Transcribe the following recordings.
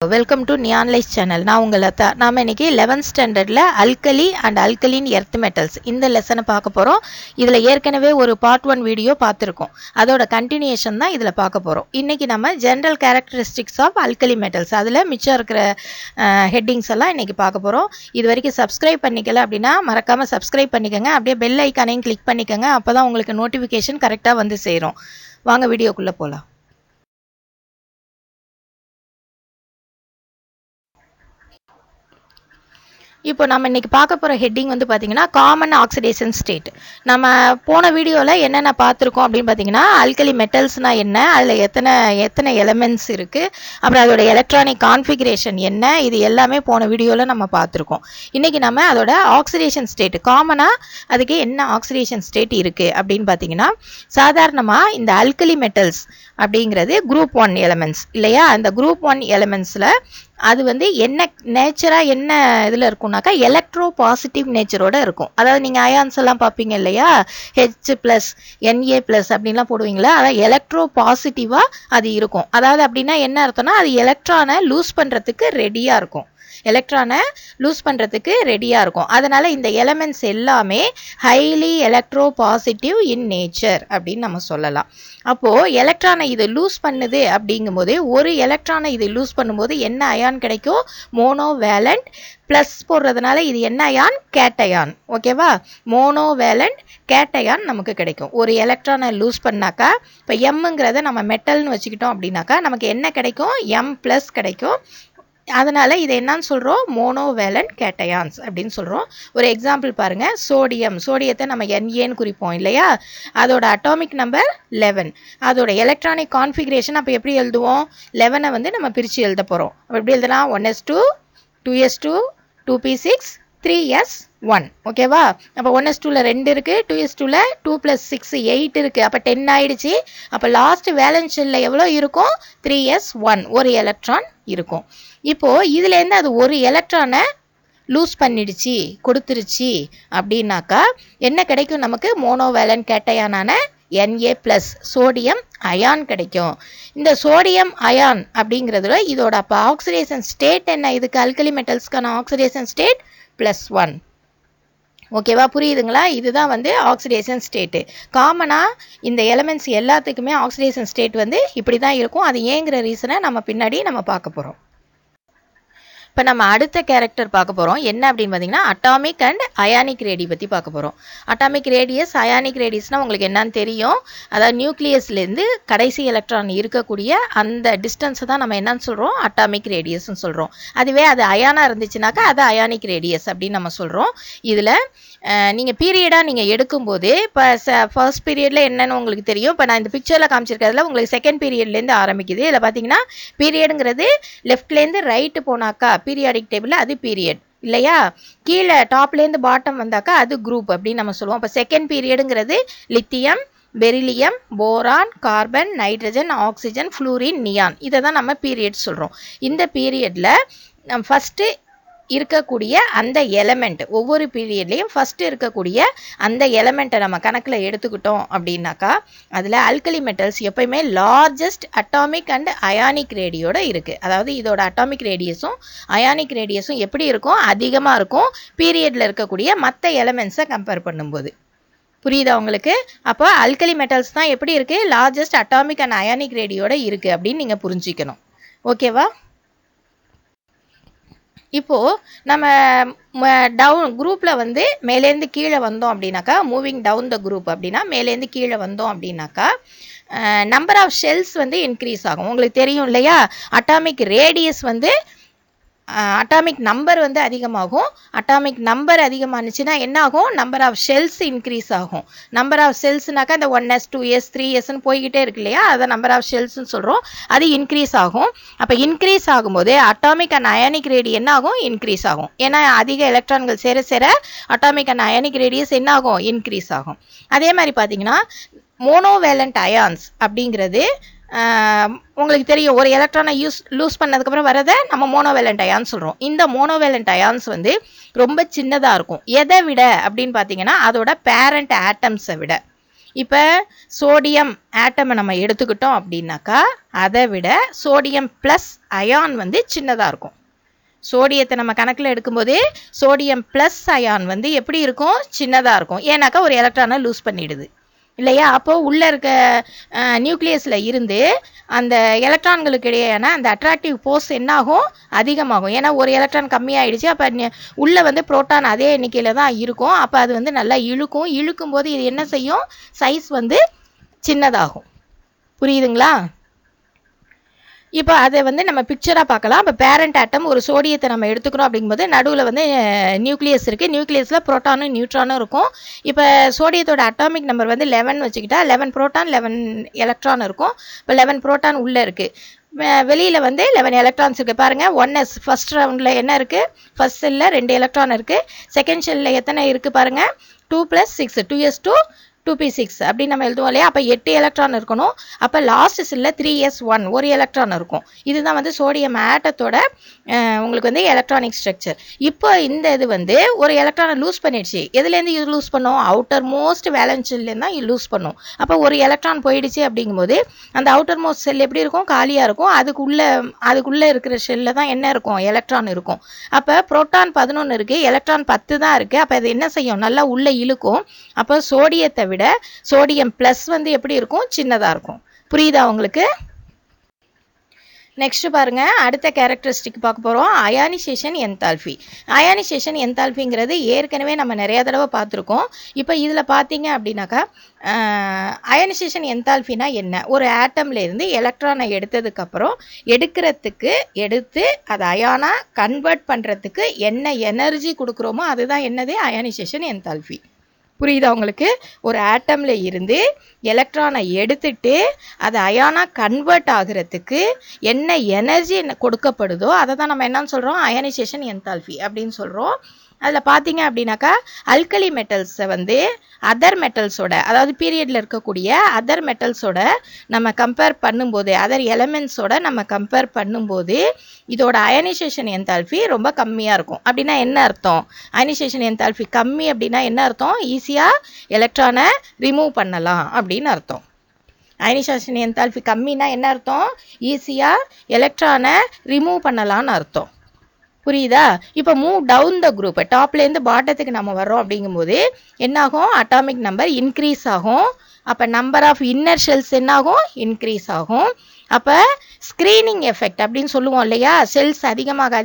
Welcome to Neonlight channel. நான் உங்க லதா. நாம இன்னைக்கு 11th ஸ்டாண்டர்ட்ல alkali and alkaline earth metals இந்த லெசனை பார்க்க போறோம். இதுல ஏற்கனவே ஒரு பார்ட் 1 வீடியோ பார்த்திருக்கோம். அதோட கண்டினியூஷன் தான் இதுல பார்க்க போறோம். இன்னைக்கு நம்ம general characteristics of alkali metals அதுல மிச்சம் இருக்கிற ஹெட்டிங்ஸ் எல்லாம் இன்னைக்கு பார்க்க போறோம். இது வரைக்கும் சப்ஸ்கிரைப் பண்ணிக்கல அப்படின்னா மறக்காம சப்ஸ்கிரைப் பண்ணிக்கங்க. அப்படியே பெல் ஐகானையும் கிளிக் பண்ணிக்கங்க. அப்பதான் உங்களுக்கு நோட்டிஃபிகேஷன் கரெக்டா வந்து சேரும். வாங்க வீடியோக்குள்ள போலாம். இப்போ நம்ம இன்னைக்கு பார்க்க போற ஹெட்டிங் வந்து பாத்தீங்கன்னா காமன் ஆக்சிடேஷன் ஸ்டேட். நம்ம போன வீடியோல என்னென்ன பார்த்திருக்கோம் அப்படின்னு பாத்தீங்கன்னா ஆல்கலி மெட்டல்ஸ்னா என்ன, அதுல எத்தனை எலிமெண்ட்ஸ் இருக்கு, அப்புறம் அதோட எலக்ட்ரானிக் கான்ஃபிகரேஷன் என்ன, இது எல்லாமே போன வீடியோல நம்ம பார்த்திருக்கோம். இன்னைக்கு நம்ம அதோட ஆக்சிடேஷன் ஸ்டேட், காமனா அதுக்கு என்ன ஆக்சிடேஷன் ஸ்டேட் இருக்கு அப்படின்னு பாத்தீங்கன்னா, சாதாரணமா இந்த ஆல்கலி மெட்டல்ஸ் அப்படிங்கிறது குரூப் 1 எலிமெண்ட்ஸ் இல்லையா. அந்த குரூப் 1 எலிமெண்ட்ஸ்ல அது வந்து என்ன நேச்சரா என்ன இதுல இருக்கும்னாக்கா எலக்ட்ரோ பாசிட்டிவ் நேச்சரோட இருக்கும். அதாவது நீங்க அயான்ஸ் எல்லாம் பார்ப்பீங்க இல்லையா, H+ Na+ அப்படின்லாம் போடுவீங்களா, அதாவது எலக்ட்ரோ பாசிட்டிவா அது இருக்கும். அதாவது அப்படின்னா என்ன அர்த்தம்னா அது எலக்ட்ரானை லூஸ் பண்றதுக்கு ரெடியா இருக்கும், எலக்ட்ரானை லூஸ் பண்றதுக்கு ரெடியா இருக்கும். அதனால இந்த எலிமெண்ட்ஸ் எல்லாமே highly electro positive in nature அப்படின்னு நம்ம சொல்லலாம். அப்போ எலக்ட்ரானை இது லூஸ் பண்ணுது அப்படிங்கும்போது, ஒரு எலக்ட்ரானை இது லூஸ் பண்ணும்போது என்ன அயான் கிடைக்கும், மோனோவேலண்ட். பிளஸ் போடுறதுனால இது என்ன அயான், கேட்டயான். ஓகேவா, மோனோவேலண்ட் கேட்டயான் நமக்கு கிடைக்கும். ஒரு எலக்ட்ரானை லூஸ் பண்ணாக்கா, இப்போ எம்ங்கிறத நம்ம மெட்டல்னு வச்சுக்கிட்டோம் அப்படின்னாக்கா நமக்கு என்ன கிடைக்கும், M+ கிடைக்கும். அதனால இது என்னன்னு சொல்றோம், மோனோவேலண்ட் கேட்டயான்ஸ் அப்படின்னு சொல்றோம். ஒரு எக்ஸாம்பிள் பாருங்க, சோடியத்தை நம்ம Na குறிப்போம் இல்லையா, அதோட அட்டாமிக் நம்பர் 11, அதோட எலக்ட்ரானிக் கான்ஃபிகரேஷன் அப்ப எப்படி எழுதுவோம், 11 வந்து நம்ம பிரிச்சு எழுத போறோம். எப்படி எழுதலாம், 1s2 2s2 2p6 3s1. ஓகேவா, அப்ப 1s2ல 2 இருக்கு, 2s2ல 2 + 6 8 இருக்கு, அப்ப 10 ஆயிடுச்சு. அப்ப லாஸ்ட் வேலன்ஸ் ஷெல்ல எவ்வளவு இருக்கும், 3s1, ஒரு எலக்ட்ரான் இருக்கும். இப்போ இதுல இருந்து அது ஒரு எலக்ட்ரானை லூஸ் பண்ணிடுச்சு, கொடுத்துருச்சு அப்படின்னாக்கா என்ன கிடைக்கும் நமக்கு, மோனோவேலண்ட் கேட்டயானான Na+, சோடியம் அயான் கிடைக்கும். இந்த சோடியம் அயான் அப்படிங்கிறதுல இதோட அப்ப ஆக்சிடேஷன் ஸ்டேட் என்ன, இதுக்கு ஆல்கலி மெட்டல்ஸ்க்கான ஆக்சிடேஷன் ஸ்டேட் +1. ஓகேவா, புரியுதுங்களா, இதுதான் வந்து ஆக்சிடேஷன் ஸ்டேட்டு. காமனா இந்த எலிமெண்ட்ஸ் எல்லாத்துக்குமே ஆக்சிடேஷன் ஸ்டேட் வந்து இப்படி தான் இருக்கும். அது ஏங்கிற ரீசனை நம்ம பின்னாடி நம்ம பார்க்க போறோம். இப்போ நம்ம அடுத்த கேரக்டர் பார்க்க போறோம். என்ன அப்படின்னு பார்த்தீங்கன்னா அட்டாமிக் அண்ட் அயானிக் ரேடி பற்றி பார்க்க போறோம். அட்டாமிக் ரேடியஸ், அயானிக் ரேடியஸ்னா உங்களுக்கு என்னன்னு தெரியும், அதாவது நியூக்ளியஸ்லேருந்து கடைசி எலக்ட்ரான் இருக்கக்கூடிய அந்த டிஸ்டன்ஸை தான் நம்ம என்னன்னு சொல்றோம், அட்டாமிக் ரேடியஸ்ன்னு சொல்றோம். அதுவே அது அயானா இருந்துச்சுனாக்கா அது அயானிக் ரேடியஸ் அப்படின்னு நம்ம சொல்றோம். இதுல நீங்க பீரியடா நீங்க எடுக்கும்போது இப்போ ஃபர்ஸ்ட் பீரியட்ல என்னன்னு உங்களுக்கு தெரியும். இப்போ நான் இந்த பிக்சர்ல காமிச்சிருக்கிறதுல உங்களுக்கு செகண்ட் பீரியட்லேருந்து ஆரம்பிக்குது. இதில் பார்த்தீங்கன்னா பீரியடுங்கிறது லெஃப்ட்லேருந்து ரைட்டு போனாக்கா பீரியாடிக் டேபிள் அது பீரியட் இல்லையா, கீழே டாப்லேருந்து பாட்டம் வந்தாக்கா அது குரூப் அப்படின்னு நம்ம சொல்லுவோம். இப்போ செகண்ட் பீரியடுங்கிறது lithium, beryllium, boron, carbon, nitrogen, oxygen, fluorine, neon, இதை தான் நம்ம பீரியட் சொல்றோம். இந்த பீரியட்ல ஃபர்ஸ்ட் இருக்கக்கூடிய அந்த எலமெண்ட், ஒவ்வொரு பீரியட்லையும் ஃபர்ஸ்ட் இருக்கக்கூடிய அந்த எலமெண்ட்டை நம்ம கணக்கில் எடுத்துக்கிட்டோம் அப்படின்னாக்கா அதில் ஆல்கலி மெட்டல்ஸ் எப்பயுமே லார்ஜஸ்ட் அட்டாமிக் அண்ட் அயானிக் ரேடியோட இருக்கு. அதாவது இதோட அட்டாமிக் ரேடியஸும் அயானிக் ரேடியஸும் எப்படி இருக்கும், அதிகமாக இருக்கும் பீரியட்ல இருக்கக்கூடிய மற்ற எலமெண்ட்ஸை கம்பேர் பண்ணும்போது. புரியுதா உங்களுக்கு, அப்போ ஆல்கலி மெட்டல்ஸ் தான் எப்படி இருக்கு, லார்ஜஸ்ட் அட்டாமிக் அண்ட் அயானிக் ரேடியோட இருக்கு அப்படின்னு நீங்க புரிஞ்சுக்கணும். ஓகேவா, இப்போ நம்ம டவுன் குரூப்ல வந்து மேலேருந்து கீழே வந்தோம் அப்படின்னாக்கா, மூவிங் டவுன் த குரூப் அப்படின்னா மேலேருந்து கீழே வந்தோம் அப்படின்னாக்கா நம்பர் ஆஃப் ஷெல்ஸ் வந்து இன்க்ரீஸ் ஆகும். உங்களுக்கு தெரியும் இல்லையா, அட்டாமிக் ரேடியஸ் வந்து அட்டாமிக் நம்பர் வந்து அதிகமாகும். அட்டாமிக் நம்பர் அதிகமானுச்சுன்னா என்ன ஆகும், நம்பர் ஆஃப் ஷெல்ஸ் இன்க்ரீஸ் ஆகும். நம்பர் ஆஃப் ஷெல்ஸ்னாக்கா இந்த 1s 2s 3sன்னு போய்கிட்டே இருக்கு இல்லையா, அதை நம்பர் ஆஃப் ஷெல்ஸ்ன்னு சொல்றோம். அது இன்க்ரீஸ் ஆகும். அப்போ இன்க்ரீஸ் ஆகும்போது அட்டாமிக் அண்ட் அயானிக் ரேடி என்ன ஆகும், இன்க்ரீஸ் ஆகும். ஏன்னா அதிக எலக்ட்ரான்கள் சேர சேர அட்டாமிக் அண்ட் அயானிக் ரேடியஸ் என்ன ஆகும், இன்க்ரீஸ் ஆகும். அதே மாதிரி பார்த்தீங்கன்னா மோனோவேலண்ட் அயான்ஸ் அப்படிங்கிறது உங்களுக்கு தெரியும், ஒரு எலக்ட்ரானை லூஸ் பண்ணதுக்கப்புறம் வரதை நம்ம மோனோவேலண்ட் அயான் சொல்றோம். இந்த மோனோவேலண்ட் அயான்ஸ் வந்து ரொம்ப சின்னதாக இருக்கும். எதை விட அப்படின்னு பார்த்தீங்கன்னா அதோட பேரண்ட் ஆட்டம்ஸை விட. இப்போ சோடியம் ஆட்டமை நம்ம எடுத்துக்கிட்டோம் அப்படின்னாக்கா அதை விட சோடியம் ப்ளஸ் அயான் வந்து சின்னதாக இருக்கும். சோடியத்தை நம்ம கணக்கில் எடுக்கும்போது சோடியம் ப்ளஸ் அயான் வந்து எப்படி இருக்கும், சின்னதாக இருக்கும். ஏன்னாக்கா ஒரு எலக்ட்ரானை லூஸ் பண்ணிடுது இல்லையா. அப்போது உள்ளே இருக்க நியூக்ளியஸில் இருந்து அந்த எலக்ட்ரான்களுக்கு இடையேயான அந்த அட்ராக்டிவ் ஃபோர்ஸ் என்னாகும், அதிகமாகும். ஏன்னா ஒரு எலக்ட்ரான் கம்மியாயிடுச்சு, அப்போ உள்ளே வந்து புரோட்டான் அதே எண்ணிக்கையில் தான் இருக்கும். அப்போ அது வந்து நல்லா இழுக்கும் போது இது என்ன செய்யும், சைஸ் வந்து சின்னதாகும். புரியுதுங்களா? இப்போ அதை வந்து நம்ம பிக்சராக பார்க்கலாம். இப்போ பேரண்ட் ஆட்டம் ஒரு சோடியத்தை நம்ம எடுத்துக்கிறோம் அப்படிங்கும்போது நடுவில் வந்து நியூக்ளியஸ் இருக்குது. நியூக்ளியஸில் புரோட்டானும் நியூட்ரானும் இருக்கும். இப்போ சோடியத்தோட அட்டாமிக் நம்பர் வந்து 11 வச்சுக்கிட்டா 11 புரோட்டான் 11 எலக்ட்ரான் இருக்கும். இப்போ 11 புரோட்டான் உள்ளே இருக்குது, வெளியில் வந்து 11 எலக்ட்ரான்ஸ் இருக்குது. பாருங்கள், 1s ஃபர்ஸ்ட் ரவுண்டில் என்ன இருக்குது, ஃபர்ஸ்ட் செல்லில் 2 எலக்ட்ரான் இருக்குது. செகண்ட் செல்லில் எத்தனை இருக்குது பாருங்கள், 2 + 6 2s2 2p6 அப்படின்னு நம்ம எழுதுவோம் இல்லையா. அப்போ 8 எலக்ட்ரான் இருக்கணும். அப்போ லாஸ்ட் செல்லில் 3s1 ஒரு எலக்ட்ரான் இருக்கும். இதுதான் வந்து சோடியம் ஆட்டத்தோட உங்களுக்கு வந்து எலக்ட்ரானிக் ஸ்ட்ரக்சர். இப்போ இந்த இது வந்து ஒரு எலக்ட்ரானை லூஸ் பண்ணிடுச்சு. எதுலேருந்து இது லூஸ் பண்ணோம், அவுட்டர் மோஸ்ட் வேலன்ஸ் செல்லேருந்து தான் லூஸ் பண்ணும். அப்போ ஒரு எலக்ட்ரான் போயிடுச்சு அப்படிங்கும்போது அந்த அவுட்டர் மோஸ்ட் செல் எப்படி இருக்கும், காலியாக இருக்கும். அதுக்குள்ளே இருக்கிற செல்லில் தான் என்ன இருக்கும், எலக்ட்ரான் இருக்கும். அப்போ புரோட்டான் 11 இருக்குது, எலக்ட்ரான் 10 தான் இருக்குது. அப்போ அது என்ன செய்யும், நல்லா உள்ளே இழுக்கும். அப்போ சோடியத்தை விட சோடியம் பிளஸ் வந்து எப்படி இருக்கும், சின்னதாக இருக்கும். புரியுதா உங்களுக்கு? நெக்ஸ்ட் பாருங்க, அடுத்த கேரக்டரிஸ்டிக் பார்க்க போகிறோம், அயானிசேஷன் என்தால்பி. அயானிசேஷன் என்தால்பிங்கிறது ஏற்கனவே நம்ம நிறைய தடவை பார்த்துருக்கோம். இப்போ இதில் பார்த்தீங்க அப்படின்னாக்கா அயானிசேஷன் என்தால்பினா என்ன, ஒரு ஆட்டம்ல இருந்து எலக்ட்ரானை எடுத்ததுக்கப்புறம் எடுத்து அதை அயானா கன்வெர்ட் பண்ணுறதுக்கு என்ன எனர்ஜி கொடுக்குறோமோ அதுதான் என்னது, அயானிசேஷன் என்தால்பி. புரியுதா உங்களுக்கு? ஒரு ஆட்டம்ல இருந்து எலக்ட்ரானை எடுத்துட்டு அது அயானா கன்வெர்ட் ஆகிறதுக்கு என்ன எனர்ஜி கொடுக்கப்படுதோ அதை தான் நம்ம என்னன்னு சொல்கிறோம், அயனைசேஷன் என்தால்பி அப்படின்னு சொல்கிறோம். அதில் பார்த்தீங்க அப்படின்னாக்கா அல்கலி மெட்டல்ஸை வந்து அதர் மெட்டல்ஸோட, அதாவது பீரியடில் இருக்கக்கூடிய அதர் மெட்டல்ஸோட நம்ம கம்பேர் பண்ணும்போது, அதர் எலமெண்ட்ஸோட நம்ம கம்பேர் பண்ணும்போது இதோட அயனைசேஷன் என்தால்பி ரொம்ப கம்மியாக இருக்கும். அப்படின்னா என்ன அர்த்தம், அயனைசேஷன் என்தால்பி கம்மி அப்படின்னா என்ன அர்த்தம், ஈஸியாக எலக்ட்ரானை ரிமூவ் பண்ணலாம் அப்படின்னு அர்த்தம். அயனைசேஷன் என்தால்பி கம்மின்னா என்ன அர்த்தம், ஈஸியாக எலக்ட்ரானை ரிமூவ் பண்ணலான்னு அர்த்தம். புரியுதா? இப்போ மூவ் டவுன் த குரூப், டாப்லேருந்து பாட்டத்துக்கு நம்ம வர்றோம் அப்படிங்கும்போது என்னாகும், அட்டாமிக் நம்பர் இன்க்ரீஸ் ஆகும். அப்போ நம்பர் ஆஃப் இன்னர் ஷெல்ஸ் என்னாகும், இன்க்ரீஸ் ஆகும். அப்போ ஸ்க்ரீனிங் எஃபெக்ட் அப்படின்னு சொல்லுவோம் இல்லையா, செல்ஸ் அதிகமாக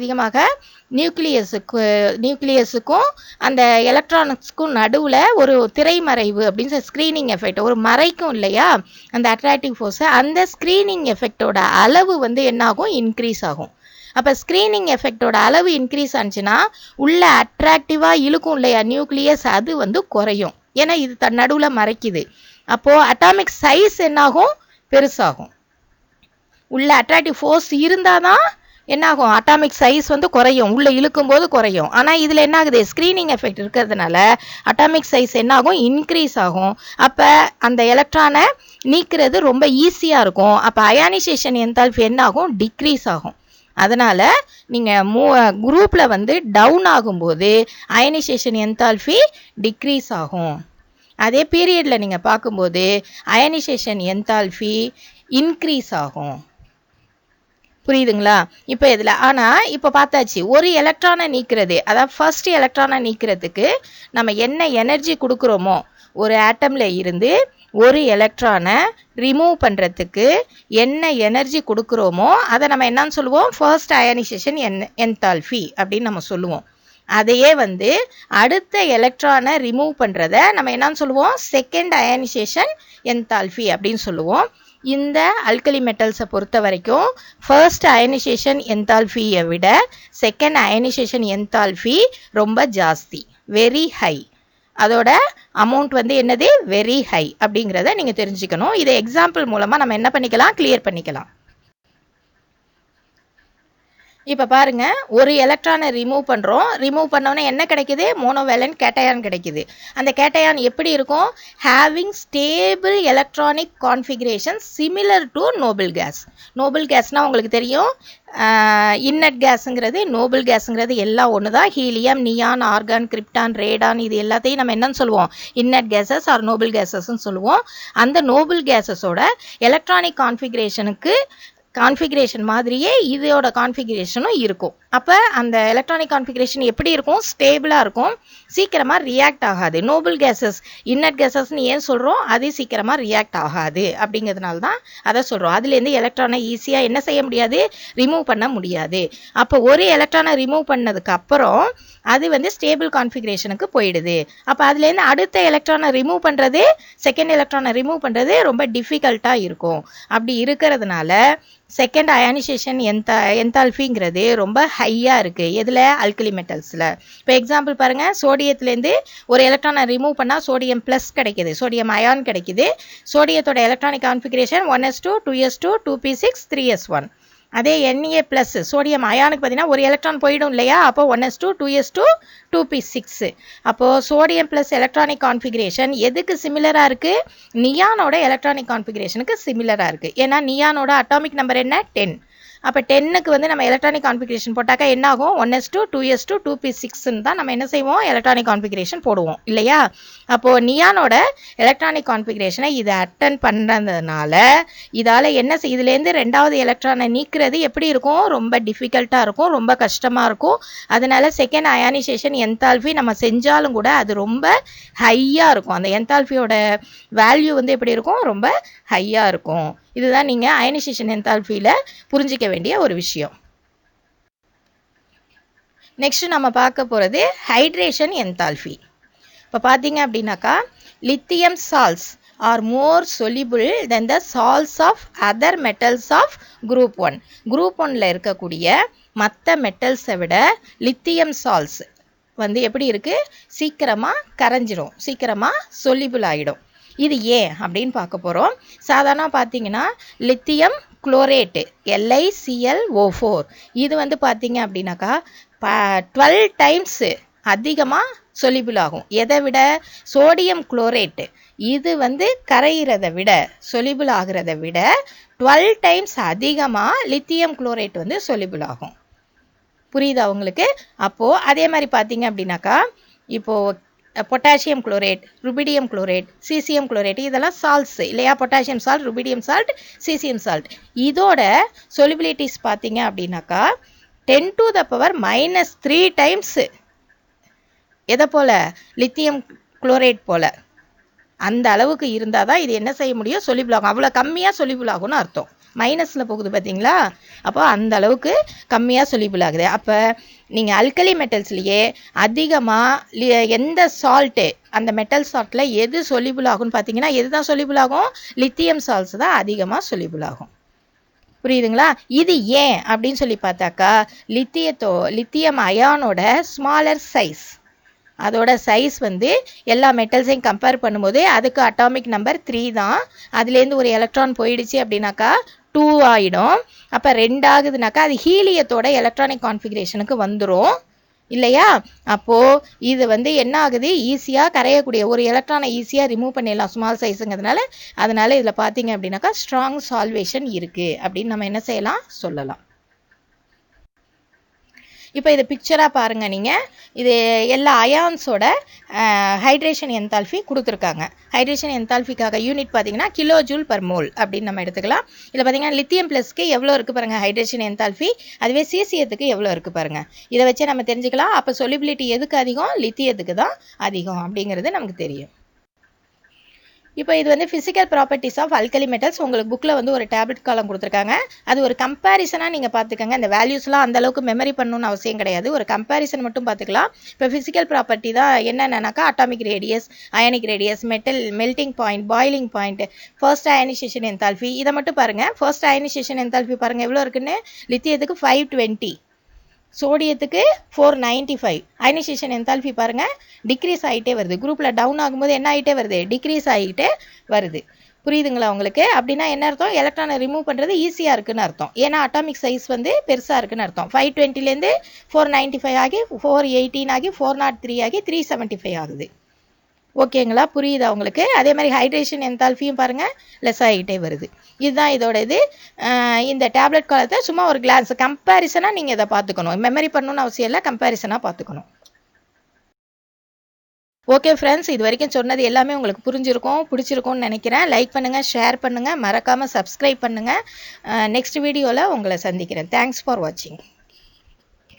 நியூக்ளியஸுக்கும் அந்த எலக்ட்ரானிக்ஸ்க்கும் நடுவில் ஒரு திரைமறைவு அப்படின்னு ஸ்க்ரீனிங் எஃபெக்ட் ஒரு மறைக்கும் இல்லையா அந்த அட்ராக்டிவ் ஃபோர்ஸை, அந்த ஸ்க்ரீனிங் எஃபெக்டோட அளவு வந்து என்னாகும், இன்க்ரீஸ் ஆகும். அப்போ ஸ்க்ரீனிங் எஃபெக்டோட அளவு இன்க்ரீஸ் ஆனிச்சுன்னா உள்ள அட்ராக்டிவாக இழுக்கும் இல்லையா நியூக்ளியஸ், அது வந்து குறையும். ஏன்னா இது நடுவில் மறைக்குது. அப்போது அட்டாமிக் சைஸ் என்னாகும், பெருசாகும். உள்ள அட்ராக்டிவ் ஃபோர்ஸ் இருந்தால் தான் என்னாகும், அட்டாமிக் சைஸ் வந்து குறையும், உள்ளே இழுக்கும் போது குறையும். ஆனால் இதில் என்ன ஆகுது, ஸ்க்ரீனிங் எஃபெக்ட் இருக்கிறதுனால அட்டாமிக் சைஸ் என்னாகும், இன்க்ரீஸ் ஆகும். அப்போ அந்த எலக்ட்ரானை நீக்கிறது ரொம்ப ஈஸியாக இருக்கும். அப்போ அயானிசேஷன் என்தால்பி என்னாகும், டிக்ரீஸ் ஆகும். அதனால் நீங்கள் குரூப்பில் வந்து டவுன் ஆகும்போது அயனைசேஷன் என்தால்பி டிக்ரீஸ் ஆகும். அதே பீரியடில் நீங்கள் பார்க்கும்போது அயனைசேஷன் என்தால்பி இன்க்ரீஸ் ஆகும். புரியுதுங்களா? இப்போ இதில் ஆனால் இப்போ பார்த்தாச்சு, ஒரு எலக்ட்ரானை நீக்கிறது, அதாவது ஃபர்ஸ்ட் எலக்ட்ரானை நீக்கிறதுக்கு நம்ம என்ன எனர்ஜி கொடுக்குறோமோ, ஒரு ஆட்டமில் இருந்து ஒரு எலக்ட்ரானை ரிமூவ் பண்ணுறதுக்கு என்ன எனர்ஜி கொடுக்குறோமோ அதை நம்ம என்னன்னு சொல்லுவோம், ஃபர்ஸ்ட் அயனைசேஷன் என்தால்பி அப்படின்னு நம்ம சொல்லுவோம். அதையே வந்து அடுத்த எலக்ட்ரானை ரிமூவ் பண்ணுறத நம்ம என்னன்னு சொல்லுவோம், செகண்ட் அயனைசேஷன் என்தால்பி அப்படின்னு சொல்லுவோம். இந்த அல்கலி மெட்டல்ஸை பொறுத்த வரைக்கும் ஃபர்ஸ்ட் அயனைசேஷன் என்தால்பியை விட செகண்ட் அயனைசேஷன் என்தால்பி ரொம்ப ஜாஸ்தி, வெரி ஹை. அதோட அமௌண்ட் வந்து என்னது, வெரி ஹை அப்படிங்கிறத நீங்கள் தெரிஞ்சுக்கணும். இதை எக்ஸாம்பிள் மூலமாக நம்ம என்ன பண்ணிக்கலாம், கிளியர் பண்ணிக்கலாம். இப்போ பாருங்க, ஒரு எலக்ட்ரானை ரிமூவ் பண்ணுறோம். ரிமூவ் பண்ணோன்னே என்ன கிடைக்குது? மோனோவேலன்ட் கேட்டயான் கிடைக்குது. அந்த கேட்டயான் எப்படி இருக்கும்? Having stable electronic configuration similar to noble gas. Noble கேஸ்னால் உங்களுக்கு தெரியும், இன்னட் கேஸுங்கிறது நோபல் கேஸுங்கிறது எல்லாம் ஒன்று தான். Helium, neon, argon, krypton, radon இது எல்லாத்தையும் நம்ம என்னன்னு சொல்லுவோம்? இன்னட் கேஸஸ் ஆர் நோபல் கேஸஸ்ன்னு சொல்லுவோம். அந்த நோபல் கேஸஸோட எலக்ட்ரானிக் கான்ஃபிகரேஷன் மாதிரியே இதோட கான்ஃபிகரேஷனும் இருக்கும். அப்போ அந்த எலக்ட்ரானிக் கான்ஃபிகரேஷன் எப்படி இருக்கும்? ஸ்டேபிளாக இருக்கும், சீக்கிரமாக ரியாக்ட் ஆகாது. நோபல் கேஸஸ் இன்னட் கேஸஸ்ன்னு ஏன் சொல்கிறோம்? அது சீக்கிரமாக ரியாக்ட் ஆகாது அப்படிங்கிறதுனால தான் அதை சொல்கிறோம். அதுலேருந்து எலக்ட்ரானை ஈஸியாக என்ன செய்ய முடியாது? ரிமூவ் பண்ண முடியாது. அப்போ ஒரு எலக்ட்ரானை ரிமூவ் பண்ணதுக்கு அப்புறம் அது வந்து ஸ்டேபிள் கான்ஃபிகரேஷனுக்கு போயிடுது. அப்போ அதுலேருந்து அடுத்த எலக்ட்ரானை ரிமூவ் பண்ணுறது, செகண்ட் எலக்ட்ரானை ரிமூவ் பண்ணுறது ரொம்ப டிஃபிகல்ட்டாக இருக்கும். அப்படி இருக்கிறதுனால செகண்ட் அயானிசேஷன் என்தால்பிங்கிறது ரொம்ப ஹையாக இருக்குது. எதில்? அல்கலி மெட்டல்ஸில். இப்போ எக்ஸாம்பிள் பாருங்கள், சோடியத்துலேருந்து ஒரு எலக்ட்ரானை ரிமூவ் பண்ணால் சோடியம் ப்ளஸ் கிடைக்கிது, சோடியம் அயான் கிடைக்கிது. சோடியத்தோட electronic configuration 1s2 2s2 2p6 3s1. அதே Na ப்ளஸ் சோடியம் அயானுக்கு பார்த்தீங்கன்னா ஒரு எலக்ட்ரான் போயிடும் இல்லையா? அப்போ 1s2 2s2 2p6. அப்போது சோடியம் ப்ளஸ் எலக்ட்ரானிக் கான்ஃபிகரேஷன் எதுக்கு சிமிலராக இருக்குது? நியானோட எலக்ட்ரானிக் கான்ஃபிகரேஷனுக்கு சிமிலராக இருக்குது. ஏன்னா நியானோட அட்டாமிக் நம்பர் என்ன? 10. அப்போ 10க்கு வந்து நம்ம எலக்ட்ரானிக் கான்ஃபிகரேஷன் போட்டாக்கா என்ன ஆகும்? 1s2 2s2 2p6ன்னு தான் நம்ம என்ன செய்வோம்? எலக்ட்ரானிக் கான்ஃபிகரேஷன் போடுவோம் இல்லையா? அப்போது நியானோட எலக்ட்ரானிக் கான்ஃபிகரேஷனை இதை அட்டன் பண்ணுறதுனால இதால் என்ன இதுலேருந்து ரெண்டாவது எலக்ட்ரானை நீக்கிறது எப்படி இருக்கும்? ரொம்ப டிஃபிகல்ட்டாக இருக்கும், ரொம்ப கஷ்டமாக இருக்கும். அதனால செகண்ட் அயானிசேஷன் என்தால்பி நம்ம செஞ்சாலும் கூட அது ரொம்ப ஹையாக இருக்கும். அந்த என்தால்பியோட வேல்யூ வந்து எப்படி இருக்கும்? ரொம்ப ஹையாக இருக்கும். இதுதான் நீங்கள் அயனைசேஷன் என்தால்பியில் புரிஞ்சிக்க வேண்டிய ஒரு விஷயம். நெக்ஸ்ட் நம்ம பார்க்க போகிறது ஹைட்ரேஷன் என்தால்பி. இப்போ பார்த்தீங்க அப்படின்னாக்கா, lithium salts are more soluble than the salts of other metals of group 1. group 1ல இருக்கக்கூடிய மற்ற மெட்டல்ஸை விட லித்தியம் சால்ட்ஸ் வந்து எப்படி இருக்குது? சீக்கிரமாக கரைஞ்சிடும், சீக்கிரமாக சொலிபிள் ஆகிடும். இது ஏன் அப்படின்னு பார்க்க போகிறோம். சாதாரண பார்த்தீங்கன்னா லித்தியம் குளோரேட்டு LiClO4 இது வந்து பார்த்தீங்க அப்படின்னாக்கா 12 டைம்ஸ் அதிகமாக சொலிபிள் ஆகும். எதை விட? சோடியம் குளோரேட்டு இது வந்து கரையிறதை விட, சொலிபிள் ஆகிறத விட 12 டைம்ஸ் அதிகமாக லித்தியம் குளோரேட் வந்து சொலிபிள் ஆகும். புரியுதா உங்களுக்கு? அப்போது அதே மாதிரி பார்த்தீங்க அப்படின்னாக்கா, இப்போது potassium chlorate, rubidium chlorate, caesium chlorate இதெல்லாம் சால்ட்ஸ் இல்லையா? Potassium salt, rubidium salt, caesium salt இதோட சொலிபிலிட்டிஸ் பார்த்தீங்க அப்படின்னாக்கா 10⁻³ டைம்ஸ் எதை போல்? லித்தியம் குளோரேட் போல். அந்த அளவுக்கு இருந்தால் தான் இது என்ன செய்ய முடியும்? சொலிபிள் ஆகும். அவ்வளோ கம்மியாக சொலிபிள் ஆகும்னு அர்த்தம். மைனஸில் போகுது பார்த்தீங்களா? அப்போ அந்த அளவுக்கு கம்மியாக சொலிபிள் ஆகுது. அப்போ நீங்கள் அல்கலி மெட்டல்ஸ்லேயே அதிகமாக எந்த சால்ட்டு, அந்த மெட்டல் சால்ட்டில் எது சொலிபிள் ஆகும்னு பார்த்தீங்கன்னா, எது தான் சொலிபிள் ஆகும்? லித்தியம் சால்ட்ஸ் தான் அதிகமாக சொலிபிள் ஆகும். புரியுதுங்களா? இது ஏன் அப்படின்னு சொல்லி பார்த்தாக்கா, லித்தியம் அயானோட ஸ்மாலர் சைஸ், அதோட சைஸ் வந்து எல்லா மெட்டல்ஸையும் கம்பேர் பண்ணும்போது அதுக்கு அட்டாமிக் நம்பர் 3 தான். அதுலேருந்து ஒரு எலக்ட்ரான் போயிடுச்சு அப்படின்னாக்கா 2 ஆகிடும். அப்போ 2 ஆகுதுனாக்கா அது ஹீலியத்தோட எலக்ட்ரானிக் கான்ஃபிகரேஷனுக்கு வந்துடும் இல்லையா? அப்போது இது வந்து என்ன ஆகுது? ஈஸியாக கரையக்கூடிய ஒரு எலக்ட்ரானை ஈஸியாக ரிமூவ் பண்ணிடலாம் ஸ்மால் சைஸுங்கிறதுனால. அதனால் இதில் பார்த்தீங்க அப்படின்னாக்கா ஸ்ட்ராங் சால்வேஷன் இருக்குது அப்படின்னு நம்ம என்ன செய்யலாம்? சொல்லலாம். இப்போ இது பிக்சராக பாருங்கள் நீங்கள். இது எல்லா அயான்ஸோட ஹைட்ரேஷன் என்தால்பி கொடுத்துருக்காங்க. ஹைட்ரேஷன் என்தால்பிக்காக யூனிட் பார்த்தீங்கன்னா kJ/mol அப்படின்னு நம்ம எடுத்துக்கலாம். இதில் பார்த்தீங்கன்னா லித்தியம் ப்ளஸ்க்கு எவ்வளோ இருக்குது பாருங்கள் ஹைட்ரேஷன் என்தால்பி. அதுவே சீசியத்துக்கு எவ்வளோ இருக்குது பாருங்கள். இதை வச்சு நம்ம தெரிஞ்சுக்கலாம். அப்போ சொலிபிலிட்டி எதுக்கு அதிகம்? லித்தியத்துக்கு தான் அதிகம் அப்படிங்கிறது நமக்கு தெரியும். இப்போ இது வந்து physical properties of alkali metals. உங்களுக்கு புக்கில் வந்து ஒரு டேப்லெட் காலம் கொடுத்துருக்காங்க. அது ஒரு கம்பேரிசனாக நீங்கள் பார்த்துக்கோங்க. இந்த வேல்யூஸ்லாம் அந்தளவுக்கு மெமரி பண்ணணும்னு அவசியம் கிடையாது. ஒரு கம்பேரிசன் மட்டும் பார்த்துக்கலாம். இப்போ ஃபிசிக்கல் ப்ராப்பர்ட்டி தான் என்னென்னாக்கா atomic radius, ionic radius, melting point, boiling point, first ionisation enthalpy இதை மட்டும் பாருங்கள். ஃபர்ஸ்ட் அயனைசேஷன் என்தால்பி பாருங்கள் எவ்வளோ இருக்குன்னு. லித்தியத்துக்கு 520, சோடியத்துக்கு 495. அயனைசேஷன் என்தால்பி பாருங்கள் டிக்ரீஸ் ஆகிட்டே வருது. குரூப்பில் டவுன் ஆகும்போது என்ன ஆகிட்டே வருது? டிக்ரீஸ் ஆகிட்டே வருது. புரியுதுங்களா உங்களுக்கு? அப்படின்னா என்ன அர்த்தம்? எலக்ட்ரானை ரிமூவ் பண்ணுறது ஈஸியாக இருக்குன்னு அர்த்தம். ஏன்னா அட்டாமிக் சைஸ் வந்து பெருசாக இருக்குன்னு அர்த்தம். 520லேருந்து 495 ஆகி 418 ஆகி 403 ஆகி 375 ஆகுது. ஓகேங்களா? புரியுதா உங்களுக்கு? அதே மாதிரி ஹைட்ரேஷன் என்தால்பியும் பாருங்கள் லெஸ் ஆகிட்டே வருது. இதுதான் இதோட இது. இந்த டேப்லெட் காலத்தை சும்மா ஒரு கிளாஸ் கம்பேரிசனாக நீங்கள் இதை பார்த்துக்கணும். மெமரி பண்ணணும்னு அவசியம் இல்லை, கம்பேரிசனாக பார்த்துக்கணும். ஓகே ஃப்ரெண்ட்ஸ், இது வரைக்கும் சொன்னது எல்லாமே உங்களுக்கு புரிஞ்சிருக்கும், பிடிச்சிருக்கும்னு நினைக்கிறேன். லைக் பண்ணுங்கள், ஷேர் பண்ணுங்கள், மறக்காமல் சப்ஸ்கிரைப் பண்ணுங்கள். நெக்ஸ்ட் வீடியோவில் உங்களை சந்திக்கிறேன். தேங்க்ஸ் ஃபார் வாட்சிங்.